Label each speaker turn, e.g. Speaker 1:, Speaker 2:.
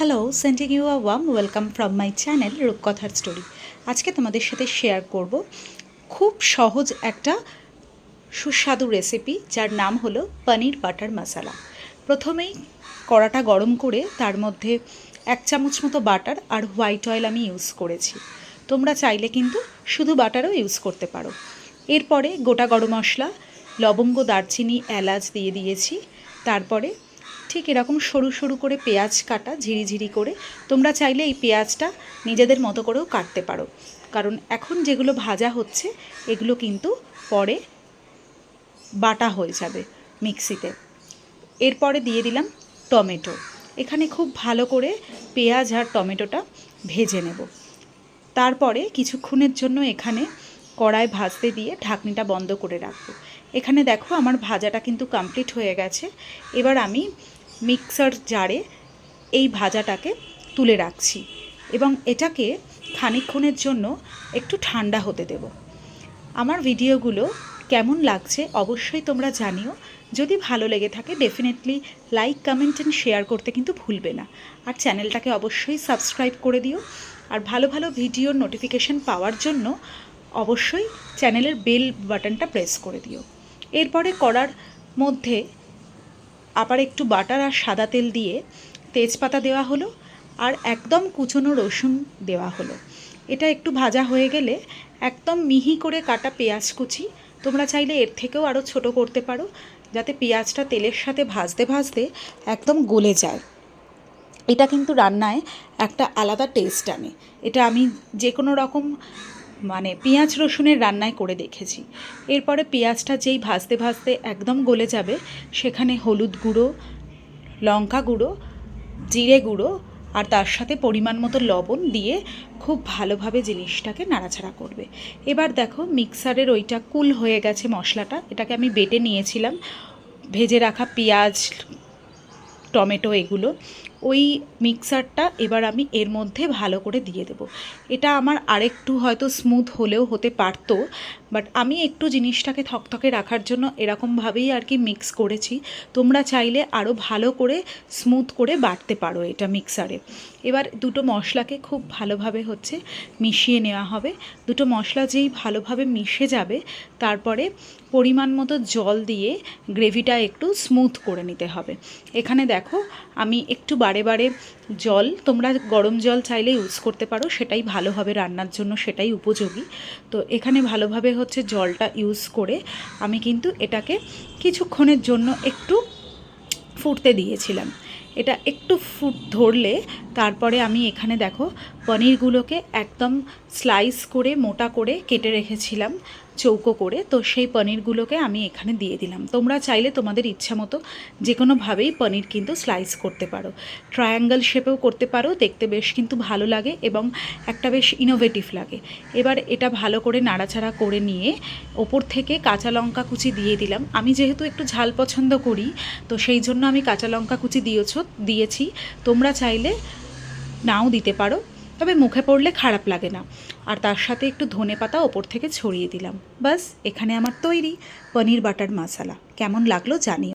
Speaker 1: Hello, sending you a warm welcome from my channel রূপকথার story. আজকে তোমাদের সাথে শেয়ার করব খুব সহজ একটা সুস্বাদু রেসিপি, যার নাম হলো পনির বাটার মশলা। প্রথমেই কড়াটা গরম করে তার মধ্যে 1 চামচ মতো বাটার আর হোয়াইট অয়েল আমি ইউজ করেছি। তোমরা চাইলে কিন্তু শুধু বাটারও ইউজ করতে পারো। এরপরে গোটা গরম মশলা, লবঙ্গ, দারচিনি, এলাচ দিয়ে দিয়েছি। তারপরে ঠিক এরকম সরু সরু করে পেঁয়াজ কাটা ঝিরিঝিরি করে। তোমরা চাইলে এই পেঁয়াজটা নিজেদের মতো করেও কাটতে পারো, কারণ এখন যেগুলো ভাজা হচ্ছে এগুলো কিন্তু পরে বাটা হয়ে যাবে মিক্সিতে। এরপরে দিয়ে দিলাম টমেটো। এখানে খুব ভালো করে পেঁয়াজ আর টমেটোটা ভেজে নেব। তারপরে কিছুক্ষণের জন্য এখানে কড়াই ভাজতে দিয়ে ঢাকনিটা বন্ধ করে রাখবো। এখানে দেখো আমার ভাজাটা কিন্তু কমপ্লিট হয়ে গেছে। এবার আমি মিক্সার জারে এই ভাজাটাকে তুলে রাখছি এবং এটাকে খানিকক্ষণের জন্য একটু ঠান্ডা হতে দেব। আমার ভিডিওগুলো কেমন লাগছে অবশ্যই তোমরা জানিও। যদি ভালো লেগে থাকে definitely like, comment and share করতে কিন্তু ভুলবে না। আর চ্যানেলটাকে অবশ্যই সাবস্ক্রাইব করে দিও। আর ভালো ভালো ভিডিওর নোটিফিকেশান পাওয়ার জন্য অবশ্যই চ্যানেলের বেল বাটনটা প্রেস করে দিও। এরপরে কড়ার মধ্যে আবার একটু বাটার আর সাদা তেল দিয়ে তেজপাতা দেওয়া হলো আর একদম কুচনো রসুন দেওয়া হলো। এটা একটু ভাজা হয়ে গেলে একদম মিহি করে কাটা পেঁয়াজ কুচি, তোমরা চাইলে এর থেকেও আরও ছোট করতে পারো, যাতে পেঁয়াজটা তেলের সাথে ভাজতে ভাজতে একদম গলে যায়। এটা কিন্তু রান্নায় একটা আলাদা টেস্ট আনে। এটা আমি যে কোনো রকম পেঁয়াজ রসুনের রান্নায় করে দেখেছি। এরপরে পেঁয়াজটা যেই ভাজতে ভাজতে একদম গলে যাবে, সেখানে হলুদ গুঁড়ো, লঙ্কা গুঁড়ো, জিরে গুঁড়ো আর তার সাথে পরিমাণ মতো লবণ দিয়ে খুব ভালোভাবে জিনিসটাকে নাড়াচাড়া করবে। এবার দেখো মিক্সারের ওইটা কুল হয়ে গেছে মশলাটা। এটাকে আমি বেটে নিয়েছিলাম, ভেজে রাখা পেঁয়াজ, টমেটো এগুলো। ওই মিক্সারটা এবার আমি এর মধ্যে ভালো করে দিয়ে দেব। এটা আমার আরেকটু হয়তো স্মুথ হলেও হতে পারতো, বাট আমি একটু জিনিসটাকে থকথকে রাখার জন্য এরকমভাবেই আর কি মিক্স করেছি। তোমরা চাইলে আরও ভালো করে স্মুথ করে বাটতে পারো এটা মিক্সারে। এবার দুটো মশলাকে খুব ভালোভাবে মিশিয়ে নেওয়া হবে। দুটো মশলা যেই ভালোভাবে মিশে যাবে, তারপরে পরিমাণ মতো জল দিয়ে গ্রেভিটা একটু স্মুথ করে নিতে হবে। এখানে দেখো আমি একটু বারে বারে জল, তোমরা গরম জল চাইলে ইউজ করতে পারো, সেটাই ভালো হবে রান্নার জন্য, সেটাই উপযোগী। তো এখানে ভালোভাবে জলটা ইউজ করে আমি কিন্তু এটাকে কিছুক্ষণের জন্য একটু ফুটতে দিয়েছিলাম। এটা একটু ধরলে তারপরে আমি এখানে দেখো পনিরগুলোকে একদম স্লাইস করে মোটা করে কেটে রেখেছিলাম চৌকো করে। তো সেই পনিরগুলোকে আমি এখানে দিয়ে দিলাম। তোমরা চাইলে তোমাদের ইচ্ছা মতো যে কোনোভাবেই পনির কিন্তু স্লাইস করতে পারো, ট্রায়াঙ্গেল শেপেও করতে পারো, দেখতে বেশ কিন্তু ভালো লাগে এবং একটা বেশ ইনোভেটিভ লাগে। এবার এটা ভালো করে নাড়াচাড়া করে নিয়ে ওপর থেকে কাঁচা লঙ্কা কুচি দিয়ে দিলাম। আমি যেহেতু একটু ঝাল পছন্দ করি, তো সেই জন্য আমি কাঁচা লঙ্কা কুচি দিয়েছি। তোমরা চাইলে নাও দিতে পারো, তবে মুখে পড়লে খারাপ লাগে না। আর তার সাথে একটু ধনেপাতা ওপর থেকে ছড়িয়ে দিলাম। বাস, এখানে আমার তৈরি পনির বাটার মশলা। কেমন লাগলো জানিও।